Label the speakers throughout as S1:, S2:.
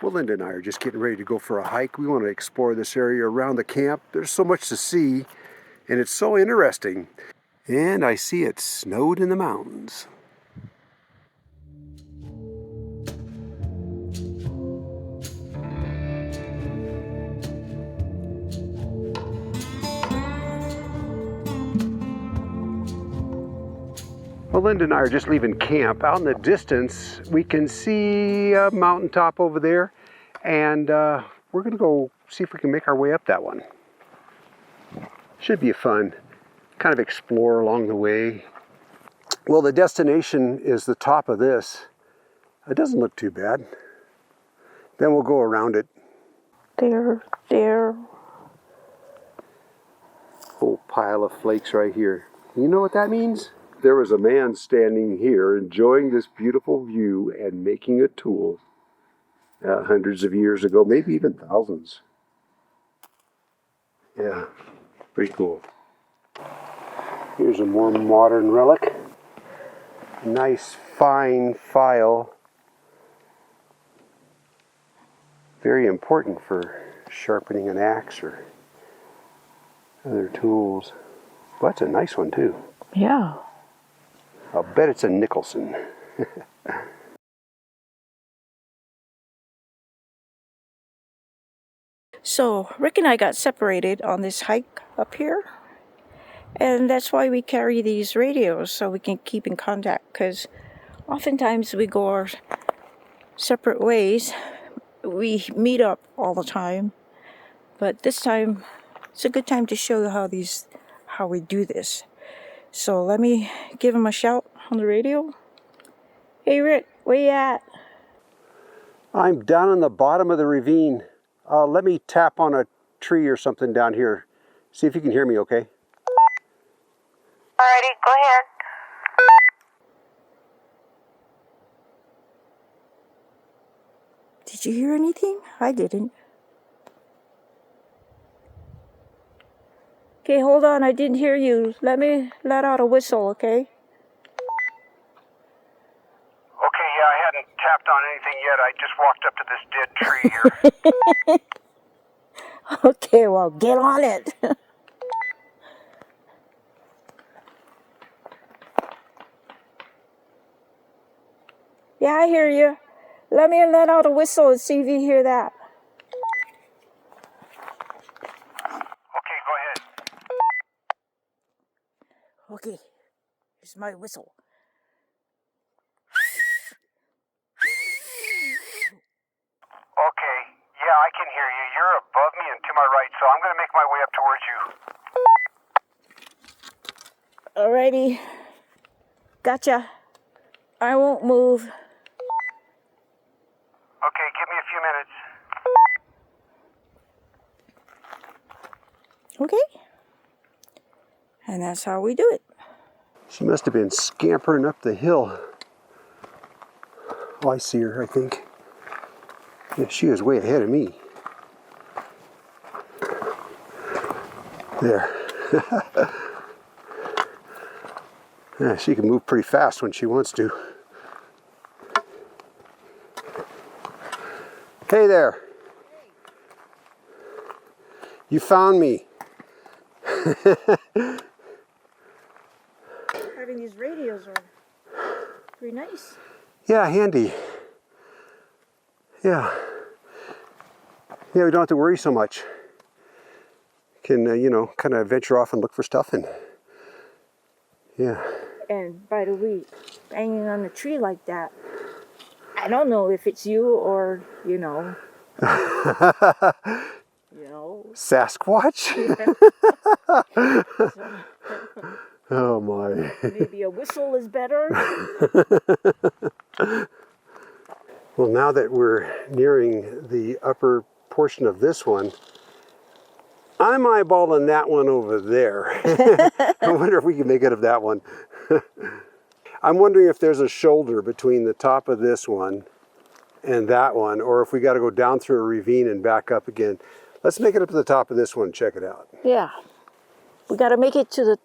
S1: Well, Linda and I are just getting ready to go for a hike. We want to explore this area around the camp. There's so much to see, and it's so interesting. And I see it snowed in the mountains. Well, Linda and I are just leaving camp. Out in the distance, we can see a mountaintop over there, and we're going to go see if we can make our way up that one. Should be fun. Kind of explore along the way. Well, the destination is the top of this. It doesn't look too bad. Then we'll go around it.
S2: There.
S1: Whole pile of flakes right here. You know what that means? There was a man standing here enjoying this beautiful view and making a tool hundreds of years ago, maybe even thousands. Yeah, pretty cool. Here's a more modern relic. Nice fine file. Very important for sharpening an axe or other tools. Well, that's a nice one too.
S2: Yeah.
S1: I'll bet it's a Nicholson.
S2: So Rick and I got separated on this hike up here. And that's why we carry these radios, so we can keep in contact. Because oftentimes we go our separate ways. We meet up all the time. But this time, it's a good time to show you how we do this. So let me give him a shout on the radio. Hey Rick, where you at?
S1: I'm down on the bottom of the ravine. Let me tap on a tree or something down here. See if you can hear me okay.
S3: Alrighty, go ahead.
S2: Did you hear anything? I didn't. Okay, hold on, I didn't hear you. Let me let out a whistle, okay?
S1: Okay, yeah, I hadn't tapped on anything yet. I just walked up to this dead tree here.
S2: Okay, well, get on it. Yeah, I hear you. Let me let out a whistle and see if you hear that.
S1: Okay, go ahead.
S2: Okay, here's my whistle.
S1: Okay, yeah, I can hear you. You're above me and to my right, so I'm going to make my way up towards you.
S2: Alrighty. Gotcha. I won't move.
S1: Okay, give me a few minutes.
S2: Okay. And that's how we do it.
S1: She must have been scampering up the hill. Oh, I see her, I think. Yeah, she was way ahead of me. There. Yeah, she can move pretty fast when she wants to. Hey there. You found me.
S2: Having these radios are pretty nice.
S1: Yeah, handy. Yeah. Yeah, we don't have to worry so much. Can, kind of venture off and look for stuff and, yeah.
S2: And by the way, banging on the tree like that, I don't know if it's you or,
S1: Sasquatch? Oh my.
S2: Maybe a whistle is better.
S1: Well, now that we're nearing the upper portion of this one, I'm eyeballing that one over there. I wonder if we can make it of that one. I'm wondering if there's a shoulder between the top of this one and that one, or if we got to go down through a ravine and back up again. Let's make it up to the top of this one and check it out.
S2: Yeah. We got to make it to the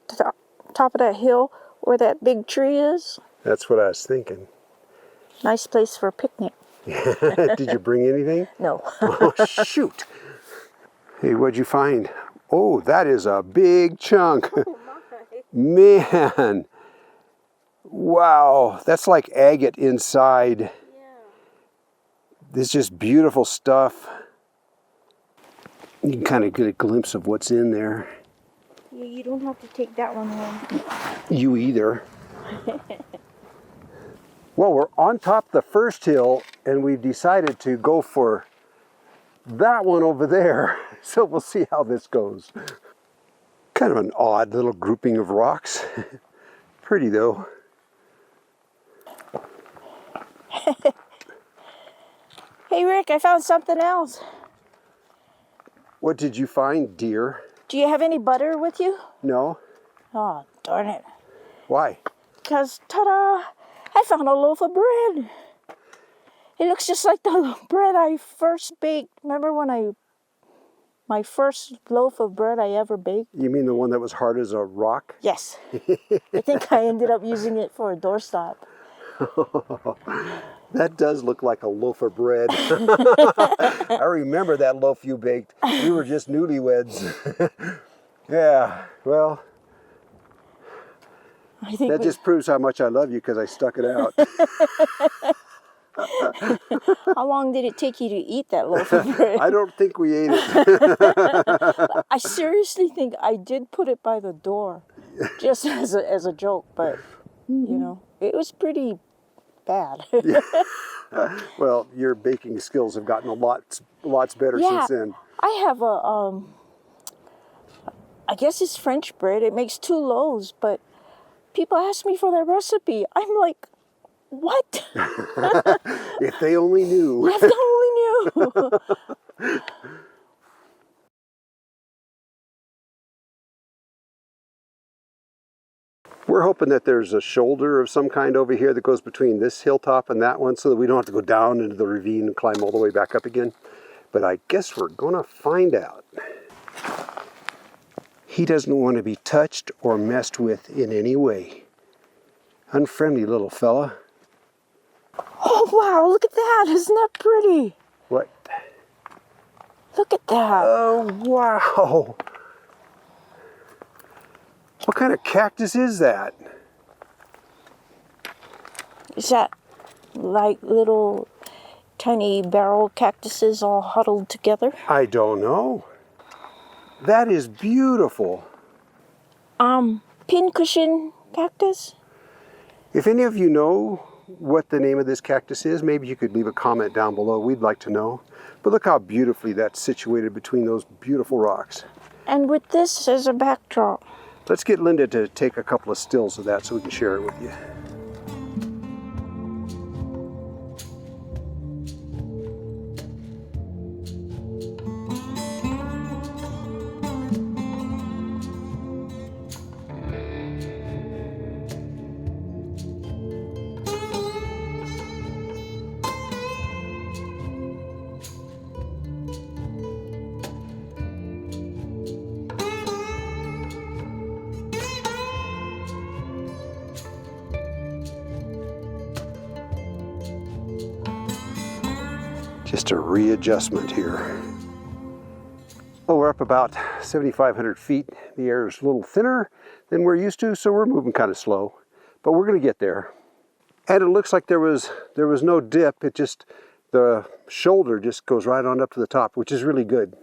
S2: top of that hill where that big tree is.
S1: That's what I was thinking.
S2: Nice place for a picnic.
S1: Did you bring anything?
S2: No.
S1: Oh, shoot. Hey, what'd you find? Oh, that is a big chunk. Man. Wow, that's like agate inside.
S2: Yeah.
S1: This is just beautiful stuff. You can kind of get a glimpse of what's in there.
S2: Yeah, you don't have to take that one home.
S1: You either. Well, we're on top of the first hill, and we've decided to go for that one over there. So we'll see how this goes. Kind of an odd little grouping of rocks. Pretty though.
S2: Hey Rick, I found something else.
S1: What did you find, dear?
S2: Do you have any butter with you?
S1: No?
S2: Oh, darn it.
S1: Why?
S2: Because, ta-da, I found a loaf of bread. It looks just like the bread I first baked. Remember when my first loaf of bread I ever baked?
S1: You mean the one that was hard as a rock?
S2: Yes. I think I ended up using it for a doorstop.
S1: That does look like a loaf of bread. I remember that loaf you baked. We were just newlyweds. Yeah, well,
S2: I think
S1: that just proves how much I love you because I stuck it out.
S2: How long did it take you to eat that loaf of bread?
S1: I don't think we ate it.
S2: I seriously think I did put it by the door, just as a joke, but, you know, it was pretty bad.
S1: Well, your baking skills have gotten lots better
S2: Yeah,
S1: since then.
S2: I have I guess it's French bread. It makes 2 loaves, but people ask me for their recipe. I'm like, what?
S1: If they only knew.
S2: If they only knew.
S1: We're hoping that there's a shoulder of some kind over here that goes between this hilltop and that one so that we don't have to go down into the ravine and climb all the way back up again. But I guess we're going to find out. He doesn't want to be touched or messed with in any way. Unfriendly little fella.
S2: Oh, wow, look at that. Isn't that pretty?
S1: What?
S2: Look at that.
S1: Oh, wow. What kind of cactus is that?
S2: Is that like little tiny barrel cactuses all huddled together?
S1: I don't know. That is beautiful.
S2: Pincushion cactus?
S1: If any of you know what the name of this cactus is, maybe you could leave a comment down below. We'd like to know. But look how beautifully that's situated between those beautiful rocks.
S2: And with this as a backdrop.
S1: Let's get Linda to take a couple of stills of that so we can share it with you. Just a readjustment here. Well, we're up about 7,500 feet. The air is a little thinner than we're used to, so we're moving kind of slow. But we're going to get there. And it looks like there was no dip. It just, the shoulder just goes right on up to the top, which is really good.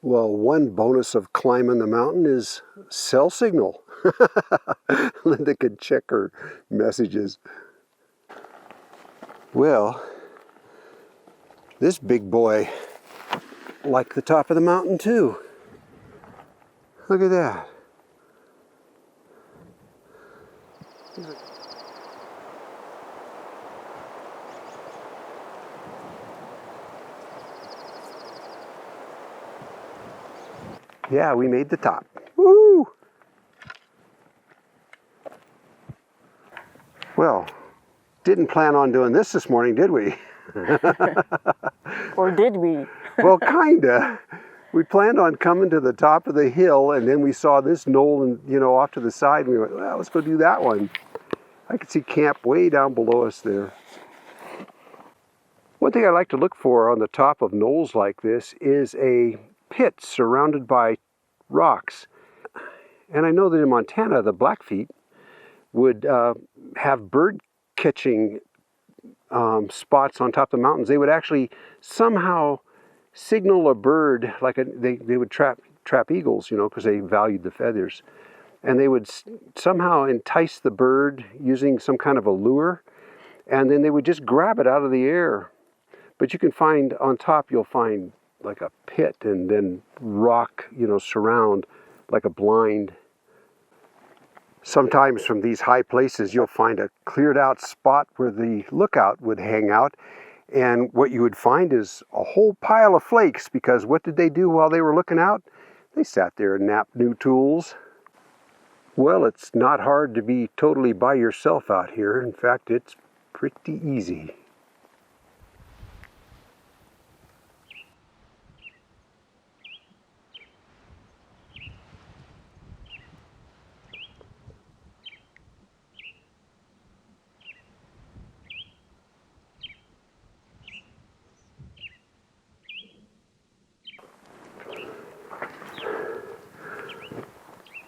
S1: Well, one bonus of climbing the mountain is cell signal. Linda can check her messages. Well, this big boy liked the top of the mountain too. Look at that. Yeah, we made the top. Woo! Well, didn't plan on doing this morning, did we?
S2: Or did we?
S1: Well, kinda. We planned on coming to the top of the hill, and then we saw this knoll, and off to the side. And we went, well, let's go do that one. I could see camp way down below us there. One thing I like to look for on the top of knolls like this is a pit surrounded by rocks. And I know that in Montana, the Blackfeet would have bird catching spots on top of the mountains. They would actually somehow signal a bird, like they would trap eagles, because they valued the feathers. And they would somehow entice the bird using some kind of a lure, and then they would just grab it out of the air. But you can find, on top, you'll find like a pit and then rock, surround like a blind. Sometimes from these high places, you'll find a cleared out spot where the lookout would hang out. And what you would find is a whole pile of flakes, because what did they do while they were looking out? They sat there and napped new tools. Well, it's not hard to be totally by yourself out here. In fact, it's pretty easy.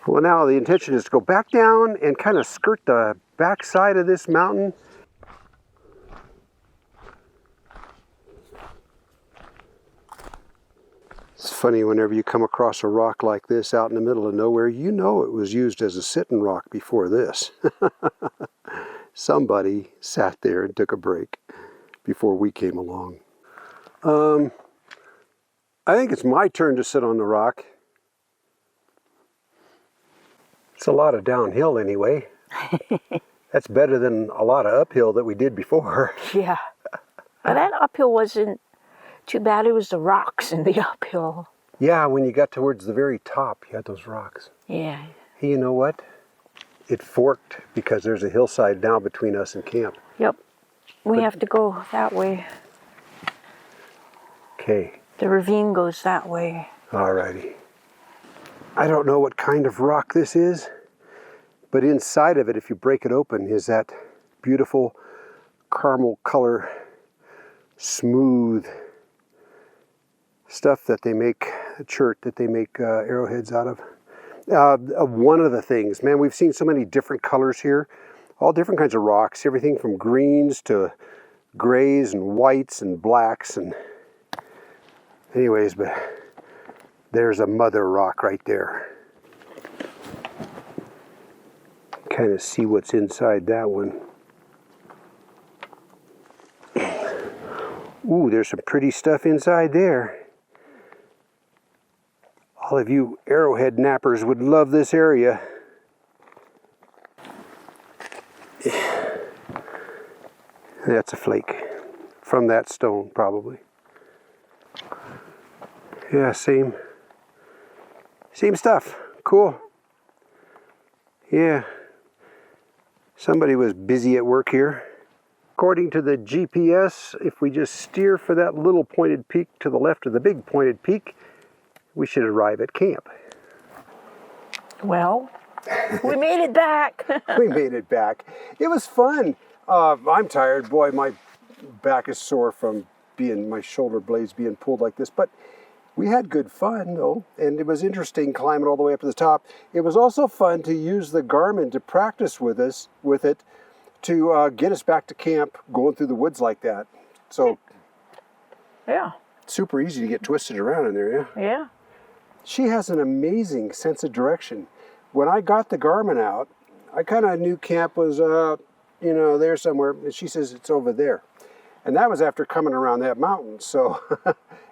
S1: Well, now the intention is to go back down and kind of skirt the back side of this mountain. It's funny, whenever you come across a rock like this out in the middle of nowhere, it was used as a sitting rock before this. Somebody sat there and took a break before we came along. I think it's my turn to sit on the rock. It's a lot of downhill anyway. That's better than a lot of uphill that we did before.
S2: Yeah. Well, that uphill wasn't too bad. It was the rocks in the uphill.
S1: Yeah, when you got towards the very top, you had those rocks.
S2: Yeah.
S1: Hey, you know what? It forked because there's a hillside now between us and camp.
S2: Yep. We have to go that way.
S1: Okay.
S2: The ravine goes that way.
S1: Alrighty. I don't know what kind of rock this is, but inside of it, if you break it open, is that beautiful caramel color, smooth stuff that they make, a chert that they make arrowheads out of. One of the things, man, we've seen so many different colors here, all different kinds of rocks, everything from greens to grays and whites and blacks, and anyways, but there's a mother rock right there. Kind of see what's inside that one. Ooh, there's some pretty stuff inside there. All of you arrowhead nappers would love this area. That's a flake from that stone, probably. Yeah, same stuff. Cool. Yeah. Somebody was busy at work here. According to the GPS, if we just steer for that little pointed peak to the left of the big pointed peak, we should arrive at camp.
S2: Well, we made it back.
S1: We made it back. It was fun. I'm tired. Boy, my back is sore from my shoulder blades being pulled like this, but we had good fun, though, and it was interesting climbing all the way up to the top. It was also fun to use the Garmin to practice with it, to get us back to camp going through the woods like that. So,
S2: yeah.
S1: Super easy to get twisted around in there, yeah?
S2: Yeah.
S1: She has an amazing sense of direction. When I got the Garmin out, I kind of knew camp was, there somewhere. And she says it's over there. And that was after coming around that mountain. So,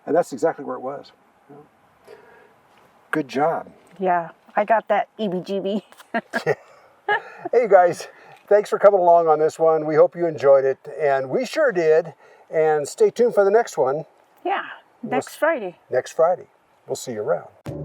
S1: and that's exactly where it was. Good job.
S2: Yeah, I got that EBGB.
S1: Hey guys, thanks for coming along on this one. We hope you enjoyed it, and we sure did. And stay tuned for the next one.
S2: Yeah, next Friday.
S1: Next Friday. We'll see you around.